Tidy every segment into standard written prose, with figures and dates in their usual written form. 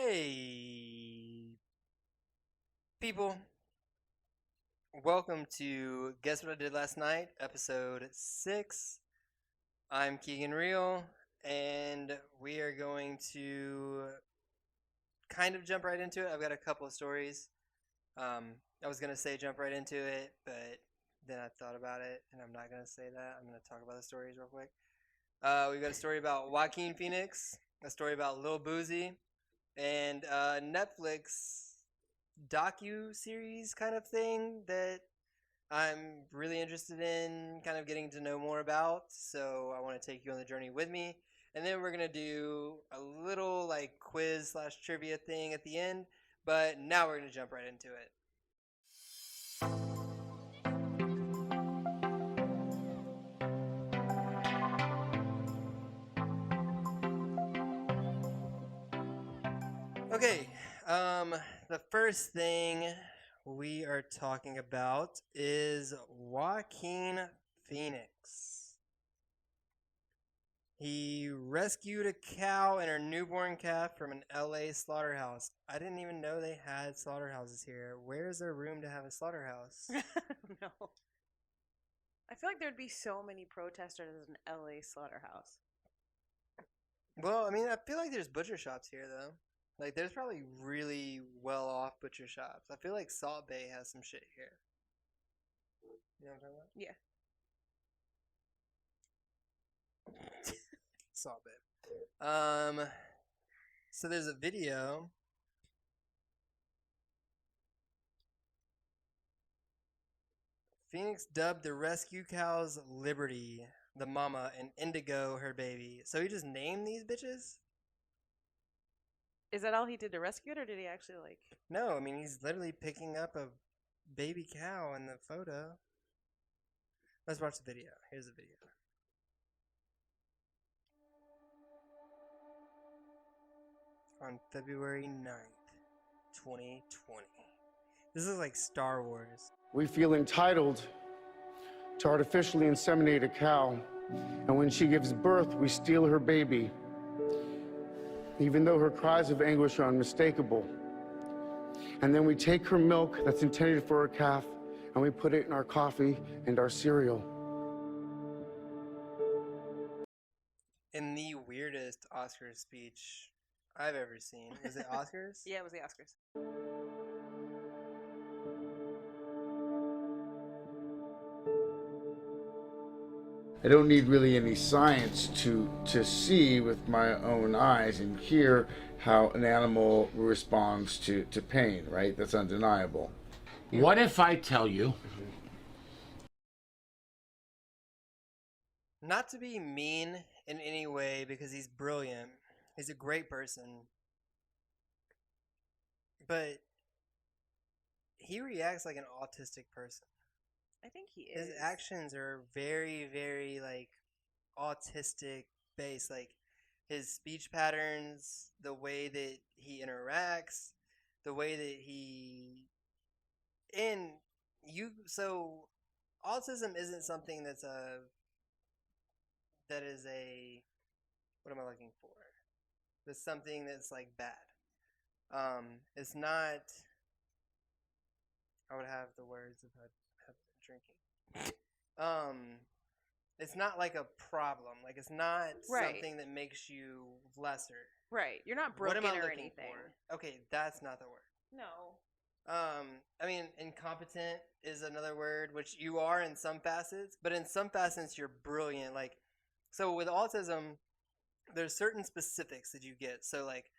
Hey, people. Welcome to Guess What I Did Last Night, episode 6. I'm Keegan Real, and we are going to kind of jump right into it. I've got a couple of stories. I was going to say jump right into it, but then I thought about it, and I'm not going to say that. I'm going to talk about the stories real quick. We've got a story about Joaquin Phoenix, a story about Lil Boosie, and Netflix docu-series kind of thing that I'm really interested in kind of getting to know more about. So I want to take you on the journey with me. And then we're going to do a little like quiz slash trivia thing at the end. But now we're going to jump right into it. Okay, the first thing we are talking about is Joaquin Phoenix. He rescued a cow and her newborn calf from an LA slaughterhouse. I didn't even know they had slaughterhouses here. Where is there room to have a slaughterhouse? I don't know. I feel like there'd be so many protesters at an LA slaughterhouse. Well, I mean, I feel like there's butcher shops here, though. Like, there's probably really well-off butcher shops. I feel like Salt Bay has some shit here. You know what I'm talking about? Yeah. Salt Bay. So there's a video. Phoenix dubbed the rescue cows Liberty, the mama, and Indigo, her baby. So he just named these bitches? Is that all he did to rescue it, or did he actually, like... No, I mean, he's literally picking up a baby cow in the photo. Let's watch the video. Here's the video. On February 9th, 2020. This is like Star Wars. We feel entitled to artificially inseminate a cow, and when she gives birth, we steal her baby, even though her cries of anguish are unmistakable. And then we take her milk that's intended for her calf, and we put it in our coffee and our cereal. In the weirdest Oscars speech I've ever seen. Was it Oscars? Yeah, it was the Oscars. I don't need really any science to see with my own eyes and hear how an animal responds to pain, right? That's undeniable. What if I tell you? Not to be mean in any way because he's brilliant. He's a great person. But he reacts like an autistic person. I think he is. His actions are very, very like autistic based. Like his speech patterns, the way that he interacts, the way that he so autism isn't something that is a what am I looking for? That's something that's like bad. It's not. I would have the words if I had been drinking. It's not like a problem. Like it's not something that makes you lesser. Right. You're not broken what am I or looking anything. For? Okay, that's not the word. No. I mean, incompetent is another word, which you are in some facets, but in some facets you're brilliant. Like, so with autism, there's certain specifics that you get. So like,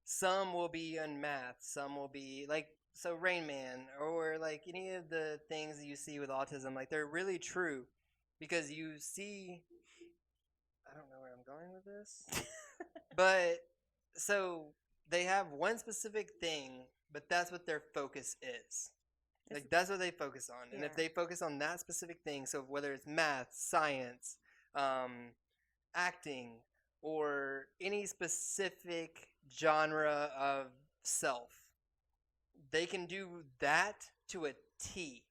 some will be in math, some will be like, so Rain Man or like any of the things that you see with autism, like they're really true because you see. I don't know where I'm going with this, but so they have one specific thing. But that's what their focus is. Like, that's what they focus on. And if they focus on that specific thing, so whether it's math, science, acting, or any specific genre of self, they can do that to a T.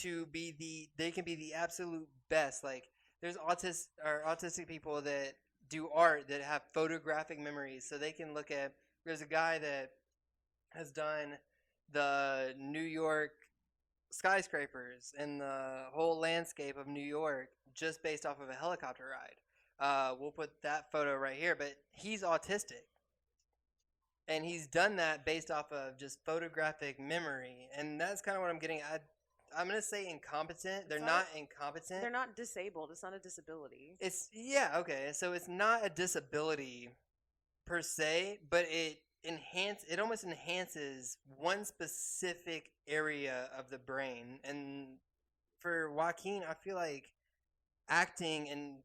They can be the absolute best. Like, there's autistic people that do art that have photographic memories. So they can look at There's a guy that has done the New York skyscrapers and the whole landscape of New York just based off of a helicopter ride. We'll put that photo right here, but he's autistic. And he's done that based off of just photographic memory. And that's kind of what I'm getting at. I'm going to say incompetent. They're not incompetent. They're not disabled. It's not a disability. Yeah, okay. So it's not a disability per se, but it almost enhances one specific area of the brain. And for Joaquin, I feel like acting and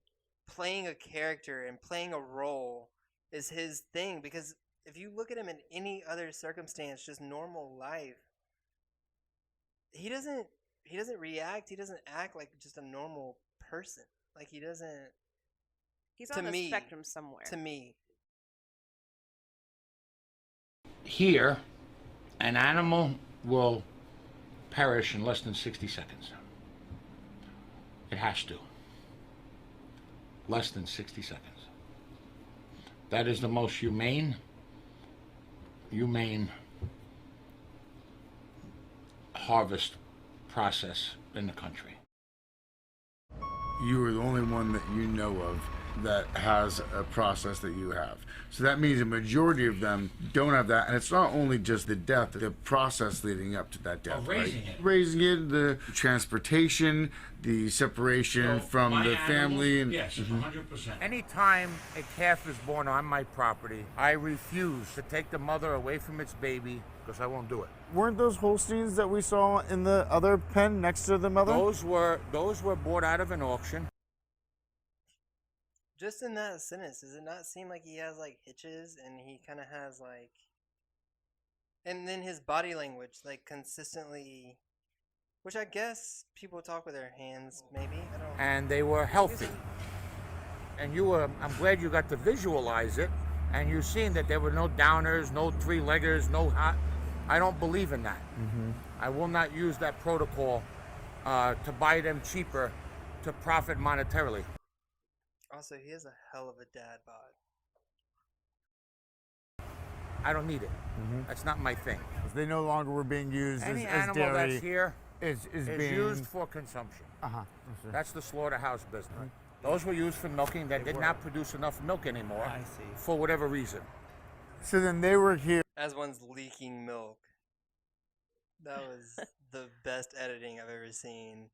playing a character and playing a role is his thing, because if you look at him in any other circumstance, just normal life, he doesn't react, he doesn't act like just a normal person. Like he doesn't. He's on the spectrum somewhere. To me. Here, an animal will perish in less than 60 seconds. It has to. Less than 60 seconds. That is the most humane harvest process in the country. You are the only one that you know of that has a process that you have. So that means a majority of them don't have that. And it's not only just the death, the process leading up to that death. Raising it. Raising it, the transportation, the separation from the family. And yes, 100%. Anytime a calf is born on my property, I refuse to take the mother away from its baby because I won't do it. Weren't those Holsteins that we saw in the other pen next to the mother? Those were bought out of an auction. Just in that sentence, does it not seem like he has like hitches and he kind of has like, and then his body language, like consistently, which I guess people talk with their hands, maybe. I don't. And they were healthy. And I'm glad you got to visualize it, and you've seen that there were no downers, no three-leggers, no hot. I don't believe in that. Mm-hmm. I will not use that protocol to buy them cheaper to profit monetarily. Also, he has a hell of a dad bod. I don't need it. Mm-hmm. That's not my thing. They no longer were being used Any as animal dairy. that's here is being used for consumption. Uh-huh. That's the slaughterhouse business. Those were used for milking that did not produce enough milk anymore. I see. For whatever reason. So then they were here. As one's leaking milk. That was the best editing I've ever seen.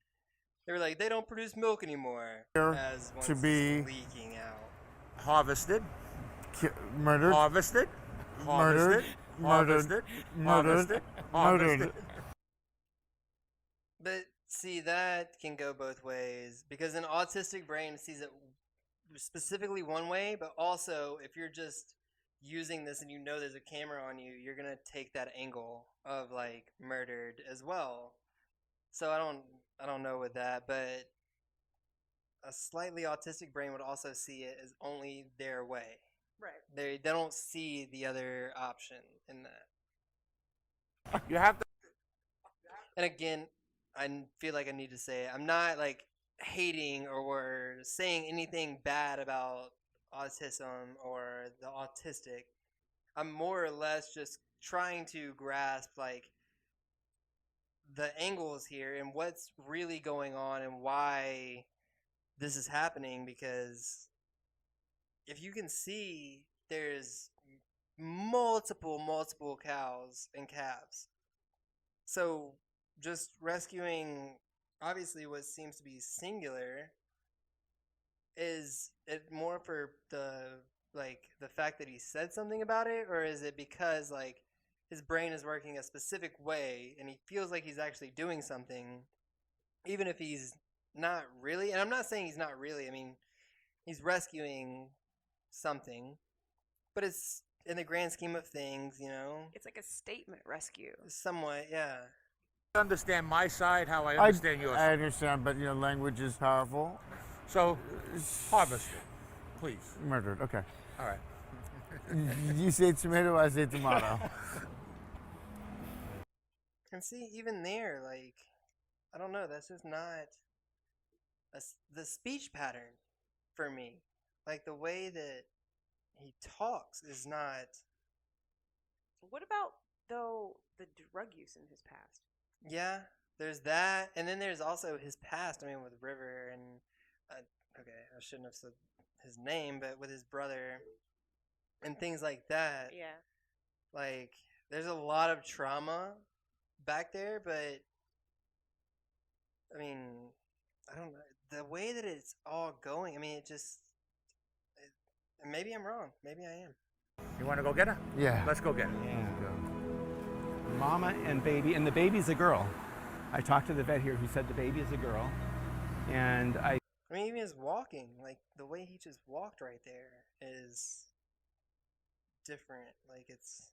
They were like, they don't produce milk anymore. As one's To be leaking out. Harvested, murdered. harvested, Murdered, harvested, murdered, harvested, murdered, harvested. murdered. But see, that can go both ways, because an autistic brain sees it specifically one way, but also if you're just using this and you know there's a camera on you, you're gonna take that angle of like murdered as well. So I don't know with that, but a slightly autistic brain would also see it as only their way. Right. They don't see the other option in that. You have to. And again, I feel like I need to say it. I'm not like hating or saying anything bad about autism or the autistic. I'm more or less just trying to grasp like the angles here and what's really going on and why this is happening, because if you can see, there's multiple cows and calves. So just rescuing obviously what seems to be singular, is it more for the fact that he said something about it, or is it because like his brain is working a specific way and he feels like he's actually doing something, even if he's not really? And I'm not saying he's not really. I mean, he's rescuing something, but it's in the grand scheme of things, you know. It's like a statement rescue. Somewhat, yeah. Understand my side, how I understand yours. I understand, but language is powerful. So, harvested, please. Murdered. Okay. All right. You say tomato, I say tomato. And see, even there, like, I don't know, that's just not the speech pattern for me. Like, the way that he talks is not What about, though, the drug use in his past? Yeah, there's that, and then there's also his past. I mean, with River and okay, I shouldn't have said his name, but with his brother and things like that. Yeah. Like, there's a lot of trauma back there, but I mean, I don't know the way that it's all going. I mean, maybe I'm wrong. Maybe I am. You want to go get her? Yeah. Let's go get her. Yeah. Mama and baby, and the baby's a girl. I talked to the vet here who said the baby is a girl, and I mean, even his walking, like the way he just walked right there is different. Like it's.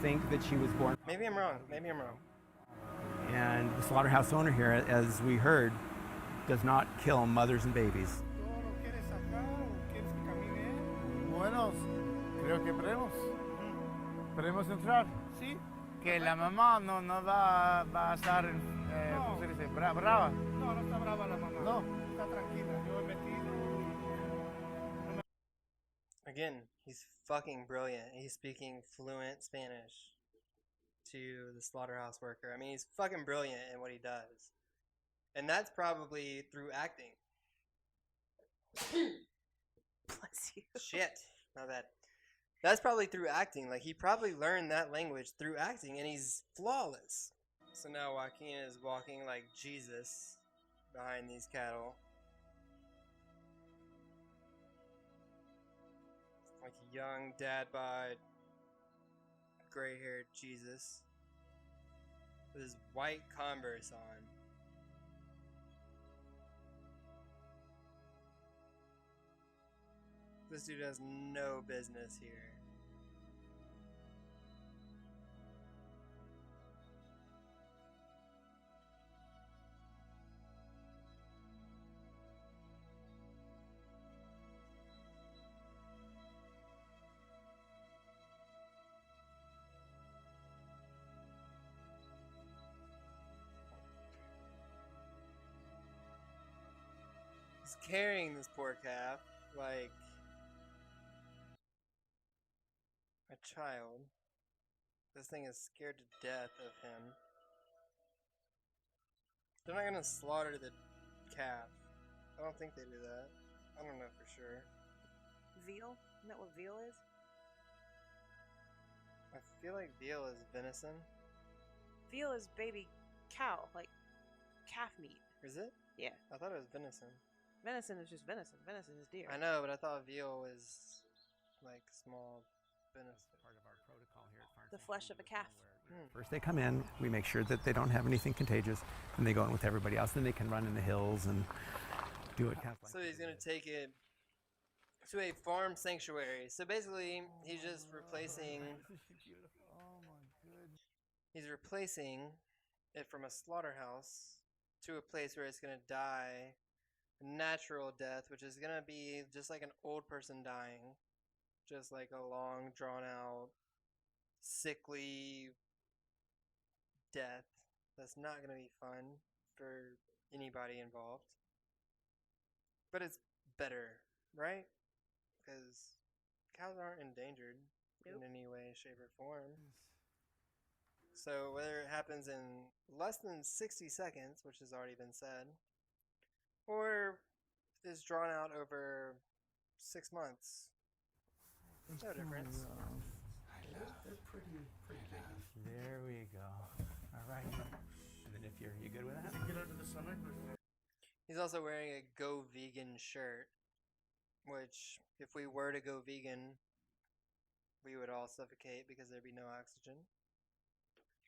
think that she was born. Maybe I'm wrong. Maybe I'm wrong. And the slaughterhouse owner here, as we heard, does not kill mothers and babies. Buenos, creo que podemos. ¿Podemos entrar? Sí. Que la mamá no va a estar, ¿cómo se dice? Brava. No, no está brava la mamá. No. Está tranquila. Yo he metido. Again, he's fucking brilliant. He's speaking fluent Spanish to the slaughterhouse worker. I mean, he's fucking brilliant in what he does. And that's probably through acting. Bless you. Shit. Not bad. That's probably through acting. Like, he probably learned that language through acting, and he's flawless. So now Joaquin is walking like Jesus behind these cattle. Like a young, dad-bod, gray-haired Jesus with his white Converse on. This dude has no business here. He's carrying this poor calf like a child. This thing is scared to death of him. They're not gonna slaughter the calf. I don't think they do that. I don't know for sure. Veal? Isn't that what veal is? I feel like veal is venison. Veal is baby cow, like calf meat. Is it? Yeah. I thought it was venison. Venison is just venison. Venison is deer. I know, but I thought veal is like small venison. Part of our protocol here at Farm The flesh of a calf. First they come in, we make sure that they don't have anything contagious, and they go in with everybody else. Then they can run in the hills and do it kind of like. So he's gonna take it to a farm sanctuary. So basically, he's just replacing. Oh my goodness. He's replacing it from a slaughterhouse to a place where it's gonna die a natural death, which is gonna be just like an old person dying, just like a long, drawn out, sickly death. That's not gonna be fun for anybody involved. But it's better, right? Because cows aren't endangered Nope. in any way, shape, or form. So whether it happens in less than 60 seconds, which has already been said, or is drawn out over 6 months, no difference. They're pretty good. There we go. All right. And then if you good with that? Get under the stomach. He's also wearing a Go Vegan shirt, which, if we were to go vegan, we would all suffocate because there'd be no oxygen.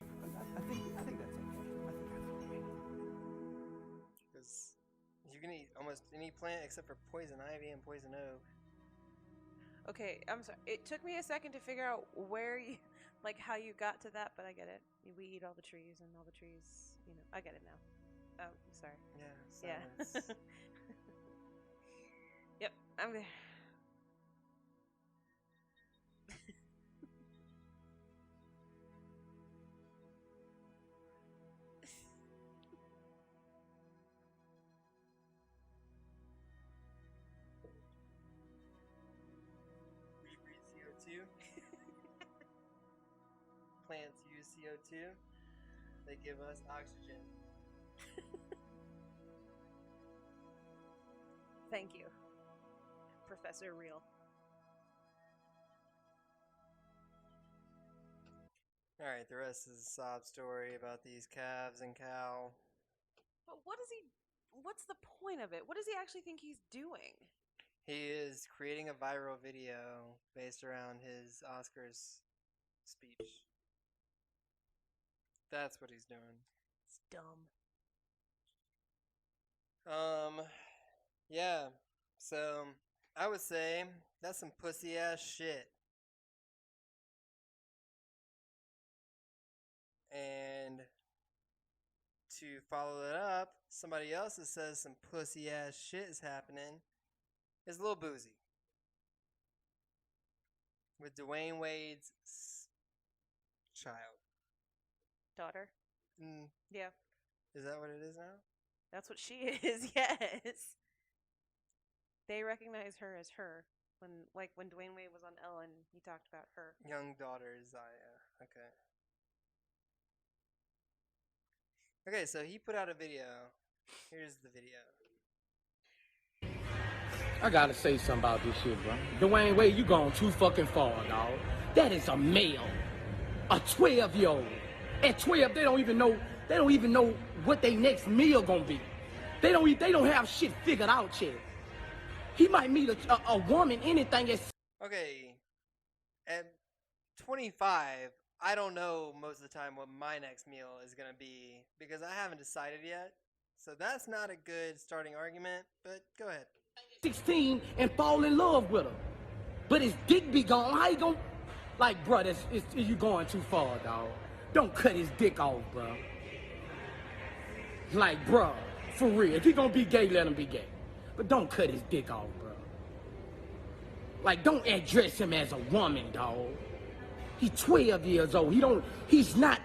I think that's okay. Because you can eat almost any plant except for poison ivy and poison oak. Okay, I'm sorry. It took me a second to figure out where you, like, how you got to that, but I get it. We eat all the trees, and all the trees, I get it now. Oh, sorry. Yeah, Yeah. silence. Yep, I'm there. We breathe CO2. plants use CO2. They give us oxygen. Thank you, Professor Real. All right, the rest is a sob story about these calves and cow. But what is he? What's the point of it? What does he actually think he's doing? He is creating a viral video based around his Oscars speech. That's what he's doing. It's dumb. Yeah. So I would say that's some pussy ass shit. And to follow it up, somebody else that says some pussy ass shit is happening is Lil Boosie. With Dwayne Wade's child. Daughter. Mm, Yeah, is that what it is now? that's what she is. Yes. They recognize her as her when Dwayne Wade was on Ellen, he talked about her. Young daughter Zaya. Okay. Okay, so he put out a video. Here's the video. I gotta say something about this shit, bro. Dwayne Wade, you gone too fucking far, dog. That is a male. A 12-year-old. At 12, they don't even know what their next meal gonna be. They don't have shit figured out yet. He might meet a woman, anything that's... Okay, at 25, I don't know most of the time what my next meal is going to be because I haven't decided yet. So that's not a good starting argument, but go ahead. 16 and fall in love with her. But his dick be gone. How you gonna... Like, bro, you going too far, dog. Don't cut his dick off, bro. Like, bro, for real. If he gonna be gay, let him be gay. But don't cut his dick off, bro. Like, don't address him as a woman, dog. He's 12 years old. He's not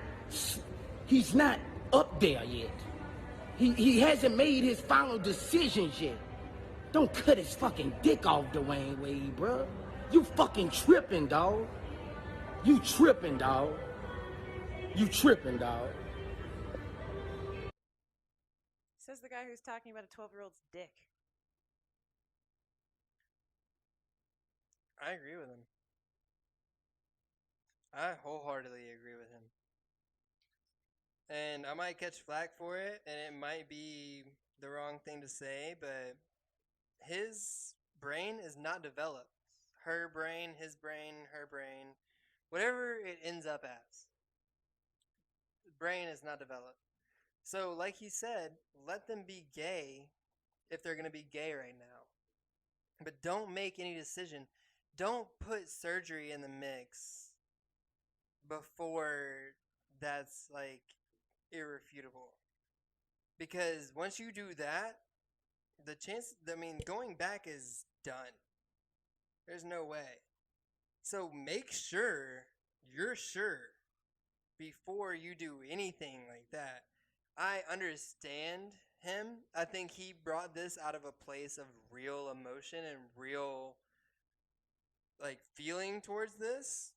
up there yet. He hasn't made his final decisions yet. Don't cut his fucking dick off, Dwayne Wade, bro. You fucking tripping, dog. You tripping, dog. You tripping, dog. Says the guy who's talking about a 12-year-old's dick. I agree with him. I wholeheartedly agree with him. And I might catch flack for it, and it might be the wrong thing to say, but his brain is not developed. Her brain, his brain, her brain, whatever it ends up as. The brain is not developed. So, like he said, let them be gay if they're going to be gay right now. But don't make any decision. Don't put surgery in the mix before that's like irrefutable. Because once you do that, the chance, going back is done. There's no way. So make sure you're sure before you do anything like that. I understand him. I think he brought this out of a place of real emotion and real feeling towards this,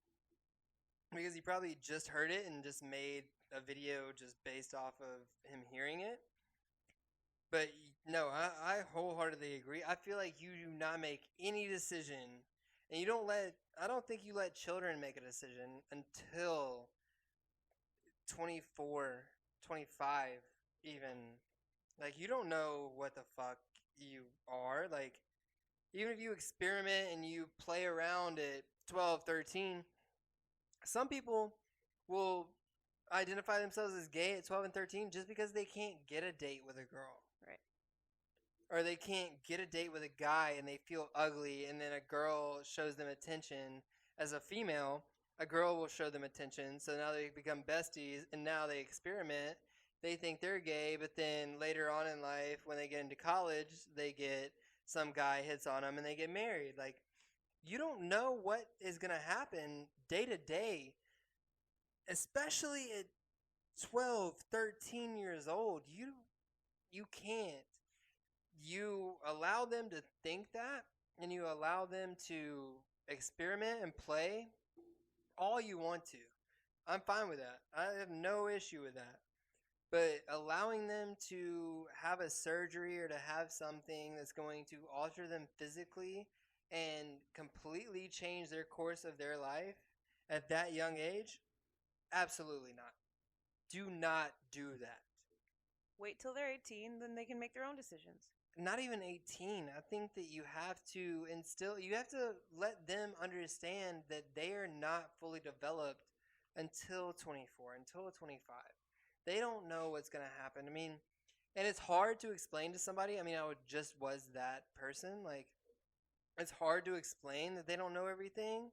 because he probably just heard it and just made a video just based off of him hearing it. But no, I wholeheartedly agree. I feel like you do not make any decision, and I don't think you let children make a decision until 24, 25 even. Like, you don't know what the fuck you are. Like, even if you experiment and you play around at 12, 13, some people will identify themselves as gay at 12 and 13 just because they can't get a date with a girl. Right. Or they can't get a date with a guy and they feel ugly, and then a girl shows them attention. As a female, a girl will show them attention, so now they become besties, and now they experiment. They think they're gay, but then later on in life, when they get into college, some guy hits on them and they get married. Like, you don't know what is going to happen day to day, especially at 12, 13 years old. You can't. You allow them to think that, and you allow them to experiment and play all you want to. I'm fine with that. I have no issue with that. But allowing them to have a surgery or to have something that's going to alter them physically and completely change their course of their life at that young age, absolutely not. Do not do that. Wait till they're 18, then they can make their own decisions. Not even 18. I think that you have to let them understand that they are not fully developed until 24, until 25. They don't know what's going to happen. I mean, and it's hard to explain to somebody. I mean, just was that person. Like, it's hard to explain that they don't know everything.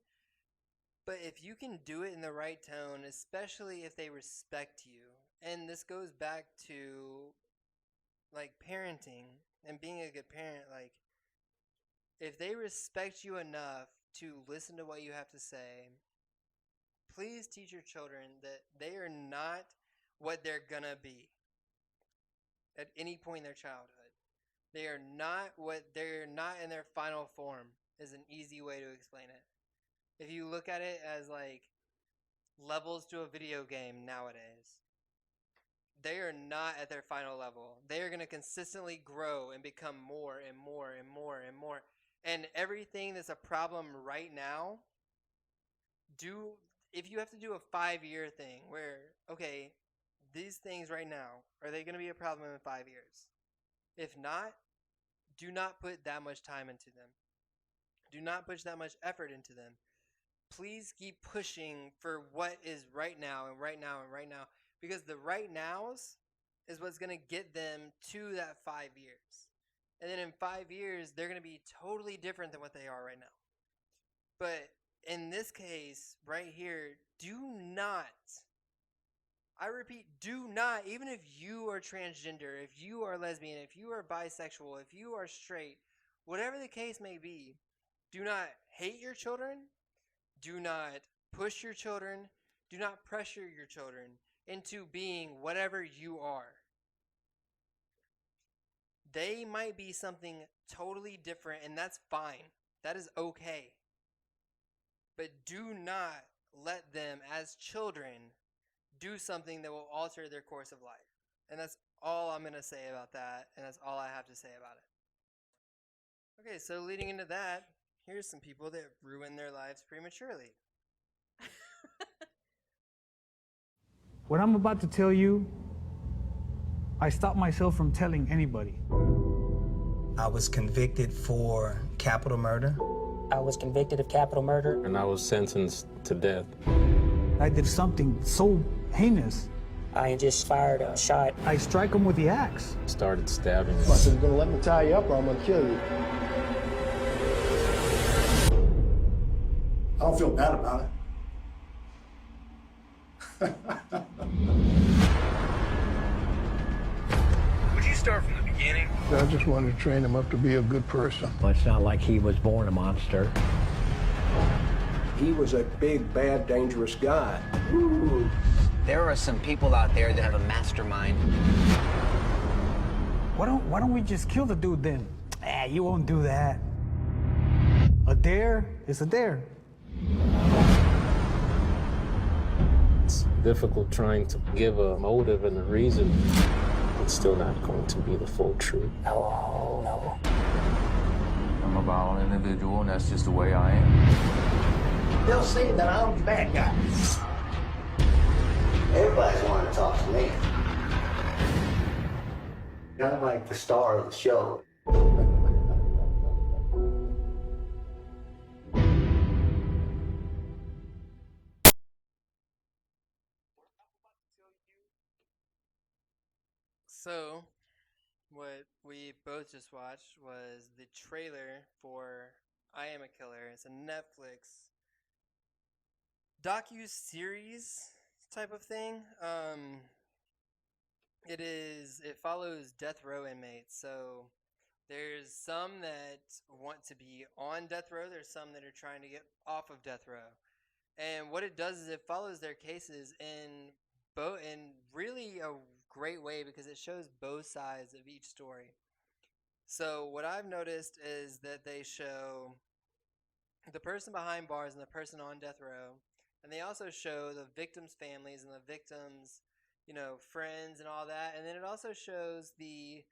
But if you can do it in the right tone, especially if they respect you, and this goes back to like parenting and being a good parent, like if they respect you enough to listen to what you have to say, please teach your children that they are not what they're gonna be at any point in their childhood. They're not in their final form is an easy way to explain it. If you look at it as like levels to a video game nowadays, they are not at their final level. They are going to consistently grow and become more and more and more and more. And everything that's a problem right now, if you have to do a 5-year thing where, okay, these things right now, are they going to be a problem in 5 years? If not, do not put that much time into them. Do not push that much effort into them. Please keep pushing for what is right now and right now and right now. Because the right nows is what's going to get them to that 5 years. And then in 5 years, they're going to be totally different than what they are right now. But in this case, right here, do not, I repeat, do not, even if you are transgender, if you are lesbian, if you are bisexual, if you are straight, whatever the case may be, do not hate your children. Do not push your children. Do not pressure your children into being whatever you are. They might be something totally different, and that's fine. That is okay. But do not let them, as children, do something that will alter their course of life. And that's all I'm going to say about that, and that's all I have to say about it. Okay, so leading into that, here's some people that ruin their lives prematurely. What I'm about to tell you, I stopped myself from telling anybody. I was convicted for capital murder. I was convicted of capital murder. And I was sentenced to death. I did something so heinous. I just fired a shot. I strike him with the axe. Started stabbing. I said, you're gonna let me tie you up or I'm gonna kill you. I don't feel bad about it. Would you start from the beginning? I just wanted to train him up to be a good person. Well, it's not like he was born a monster. He was a big, bad, dangerous guy. Ooh. There are some people out there that have a mastermind. Why don't we just kill the dude then? You won't do that. A dare is a dare. It's difficult trying to give a motive and a reason. It's still not going to be the full truth. No. I'm a violent individual, and that's just the way I am. They'll say that I'm the bad guy. Everybody's wanting to talk to me. I'm like the star of the show. So, what we both just watched was the trailer for I Am a Killer. It's a Netflix docu-series type of thing. It follows death row inmates. So there's some that want to be on death row. There's some that are trying to get off of death row. And what it does is it follows their cases in really a great way because it shows both sides of each story. So what I've noticed is that they show the person behind bars and the person on death row, And they also show the victims' families and the victims, friends and all that. And then it also shows the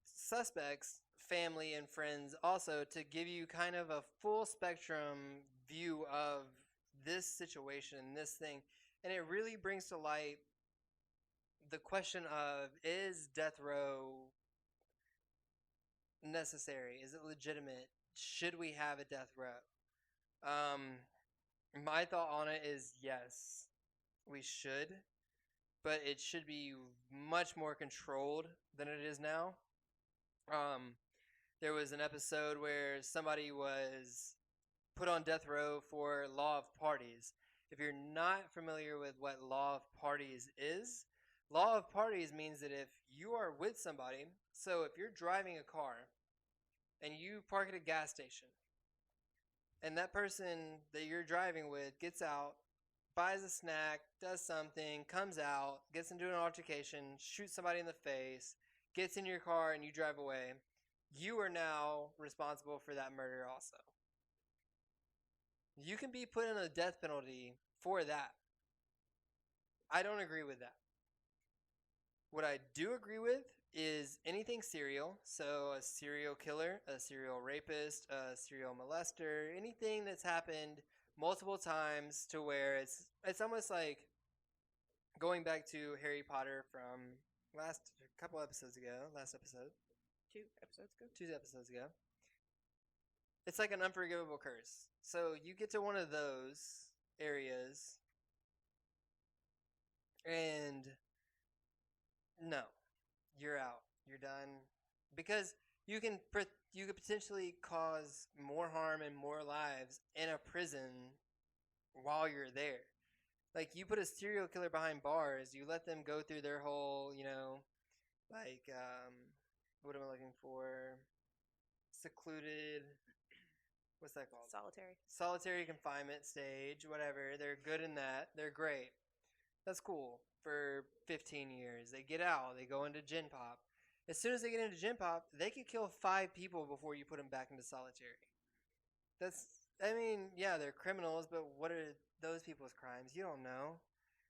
suspects' family and friends also, to give you kind of a full spectrum view of this situation, this thing. And it really brings to light the question of, is death row necessary? Is it legitimate? Should we have a death row? My thought on it is yes, we should, but it should be much more controlled than it is now. There was an episode where somebody was put on death row for law of parties. If you're not familiar with what law of parties is, law of parties means that if you are with somebody, so if you're driving a car and you park at a gas station, and that person that you're driving with gets out, buys a snack, does something, comes out, gets into an altercation, shoots somebody in the face, gets in your car, and you drive away, you are now responsible for that murder also. You can be put in a death penalty for that. I don't agree with that. What I do agree with is anything serial. So a serial killer, a serial rapist, a serial molester, anything that's happened multiple times to where it's almost like going back to Harry Potter from last episode. 2 episodes ago. It's like an unforgivable curse. So you get to one of those areas and no, you're out. You're done. Because you could potentially cause more harm and more lives in a prison while you're there. Like, you put a serial killer behind bars, you let them go through their whole, what am I looking for? Secluded, what's that called? Solitary confinement stage, whatever. They're good in that. They're great. That's cool for 15 years. They get out. They go into Gen Pop. As soon as they get into Gen Pop, they could kill 5 people before you put them back into solitary. They're criminals, but what are those people's crimes? You don't know.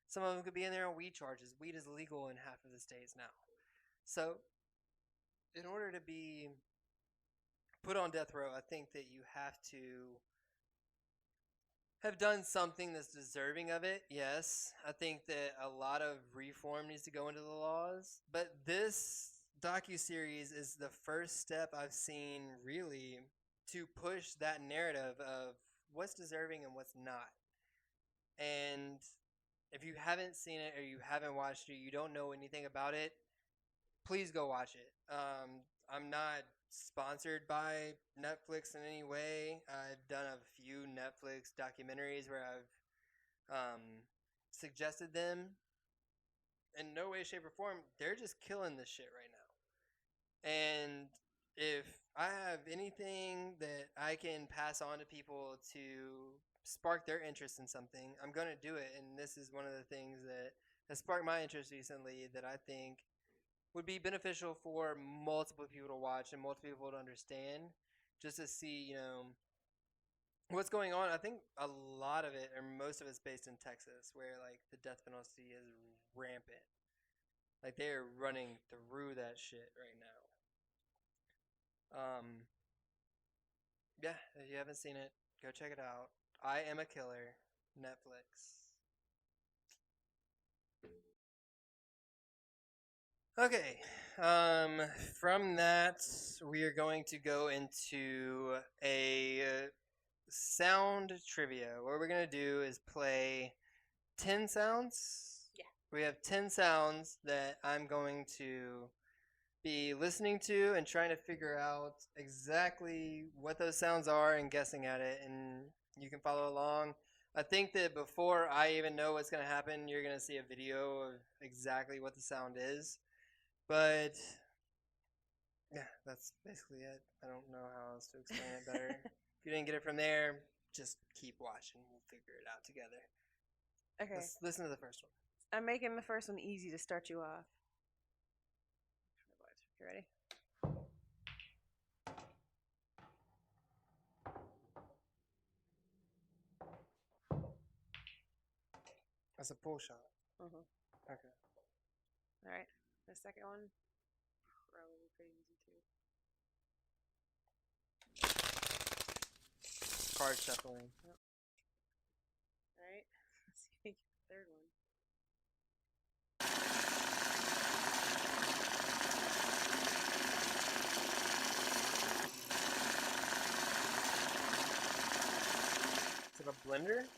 Some of them could be in there on weed charges. Weed is legal in half of the states now. So, in order to be put on death row, I think that you have to have done something that's deserving of it, yes. I think that a lot of reform needs to go into the laws. But this docuseries is the first step I've seen, really, to push that narrative of what's deserving and what's not. And if you haven't seen it or you haven't watched it, you don't know anything about it, please go watch it. I'm not sponsored by Netflix in any way. I've done a few Netflix documentaries where I've suggested them. In no way, shape, or form, they're just killing this shit right now. And if I have anything that I can pass on to people to spark their interest in something, I'm going to do it. And this is one of the things that has sparked my interest recently that I think would be beneficial for multiple people to watch and multiple people to understand, just to see, what's going on. I think a lot of it, or most of it's based in Texas, where like the death penalty is rampant. Like, they're running through that shit right now. Yeah, if you haven't seen it, go check it out. I Am a Killer, Netflix. Okay, from that, we are going to go into a sound trivia. What we're going to do is play 10 sounds. Yeah. We have 10 sounds that I'm going to be listening to and trying to figure out exactly what those sounds are and guessing at it, and you can follow along. I think that before I even know what's going to happen, you're going to see a video of exactly what the sound is. But yeah, that's basically it. I don't know how else to explain it better. If you didn't get it from there, just keep watching. We'll figure it out together. Okay. Let's listen to the first one. I'm making the first one easy to start you off. You ready? That's a pull shot. Mhm. Okay. All right. The second one, probably pretty easy too. Card shuffling. Yep. All right. Let's see if we get the third one. Is it a blender?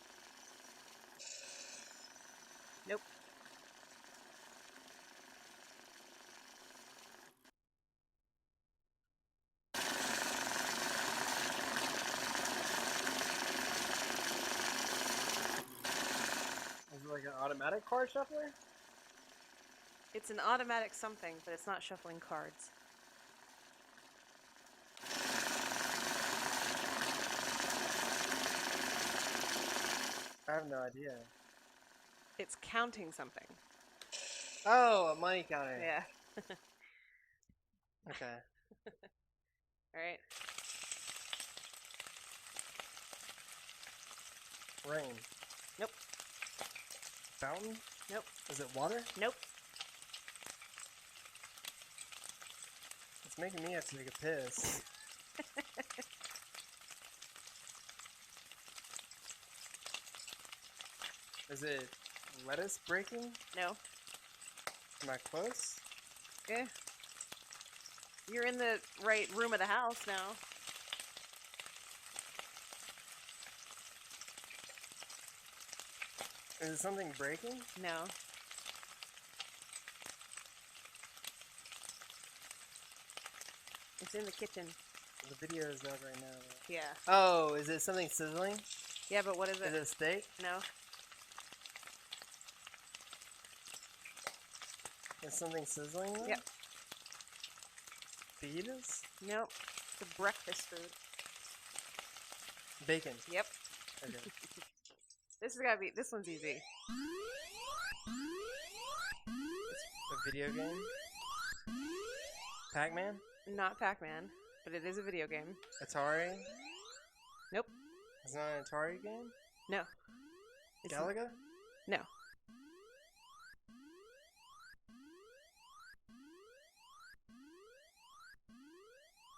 Nope. Is it like an automatic card shuffler? It's an automatic something, but it's not shuffling cards. I have no idea. It's counting something. Oh, a money counter. Yeah. Okay. All right. Rain. Nope. Fountain? Nope. Is it water? Nope. It's making me have to take a piss. Is it lettuce breaking? No. Am I close? Yeah. You're in the right room of the house now. Is it something breaking? No. It's in the kitchen. The video is up right now. Though. Yeah. Oh, is it something sizzling? Yeah, but what is it? Is it a steak? No. Is something sizzling though? Yep. Fajitas? Nope. It's a breakfast food. Bacon. Yep. Okay. This has gotta be. This one's easy. A video game? Pac-Man? Not Pac-Man, but it is a video game. Atari? Nope. It's not an Atari game? No. It's Galaga? No.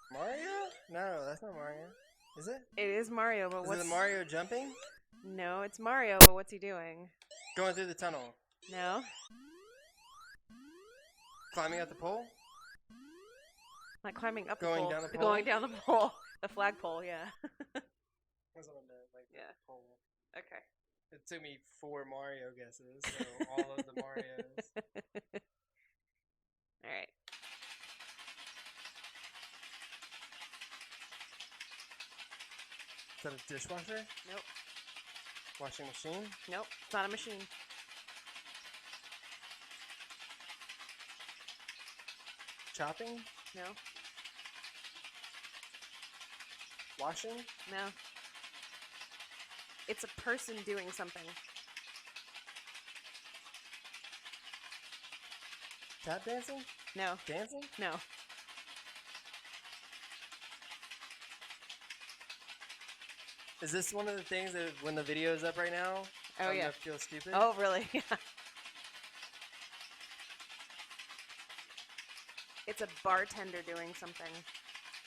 Mario? No, that's not Mario. Is it? It is Mario, but Is what's it Mario jumping? No, it's Mario, but what's he doing? Going through the tunnel. No. Climbing up the pole? Not climbing up Going the pole. down the pole? Going down the pole. The flagpole, yeah. That's what I meant, like Yeah. the pole. Okay. It took me 4 Mario guesses, so all of the Marios. Alright. Is that a dishwasher? Nope. Washing machine? Nope. It's not a machine. Chopping? No. Washing? No. It's a person doing something. Tap dancing? No. Dancing? No. Is this one of the things that when the video is up right now? Oh, yeah. I feel stupid? Oh, really? Yeah. It's a bartender doing something.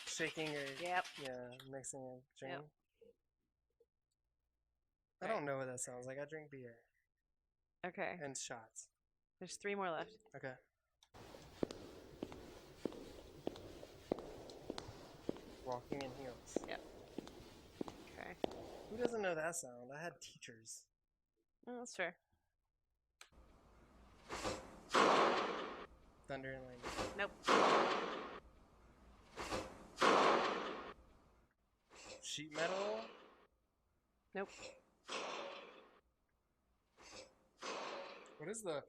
Shaking or Yep. yeah, mixing a drink. Yep. I don't know what that sounds like. I drink beer Okay. and shots. There's 3 more left. Okay. Walking in heels. Yep. Okay. Who doesn't know that sound? I had teachers. Oh, that's fair. Thunder and lightning. Nope. Sheet metal. Nope. What is the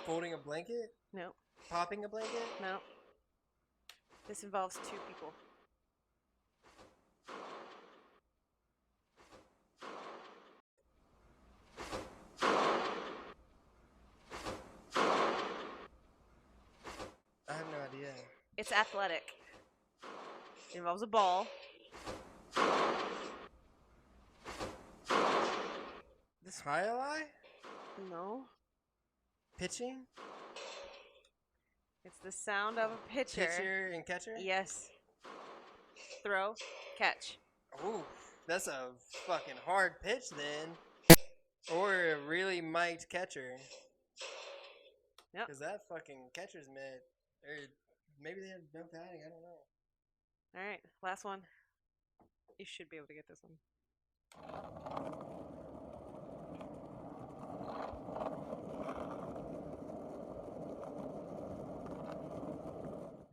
folding a blanket? Nope. Popping a blanket? No. This involves 2 people. I have no idea. It's athletic. It involves a ball. Smiley? No. Pitching? It's the sound of a pitcher. Pitcher and catcher? Yes. Throw, catch. Ooh, that's a fucking hard pitch then. Or a really mic'd catcher. Yep. Because that fucking catcher's mitt. Or maybe they have no padding, I don't know. Alright, last one. You should be able to get this one.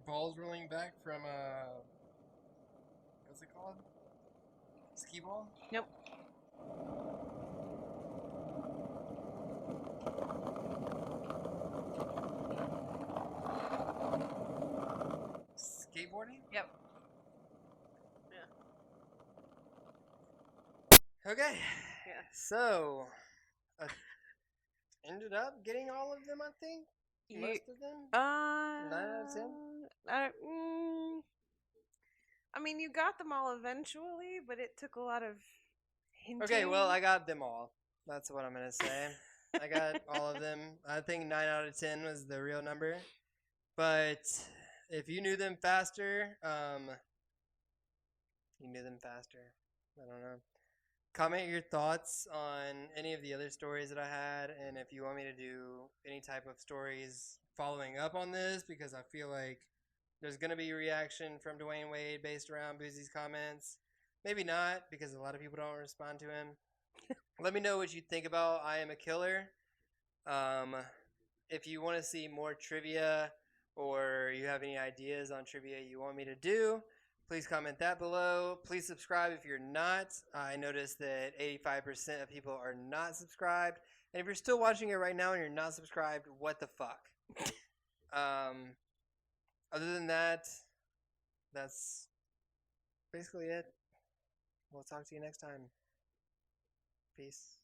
Balls rolling back from what's it called? Ski ball? Nope. Skateboarding? Yep. Okay. Yeah. So, ended up getting all of them, I think. Most of them. 9 out of 10. I mean, you got them all eventually, but it took a lot of hinting. Okay, well, I got them all. That's what I'm gonna say. I got all of them. I think 9 out of 10 was the real number. But if you knew them faster, you knew them faster. I don't know. Comment your thoughts on any of the other stories that I had, and if you want me to do any type of stories following up on this, because I feel like there's going to be a reaction from Dwayne Wade based around Boosie's comments. Maybe not, because a lot of people don't respond to him. Let me know what you think about I Am a Killer. If you want to see more trivia, or you have any ideas on trivia you want me to do, please comment that below. Please subscribe if you're not. I noticed that 85% of people are not subscribed. And if you're still watching it right now and you're not subscribed, what the fuck? Other than that, that's basically it. We'll talk to you next time. Peace.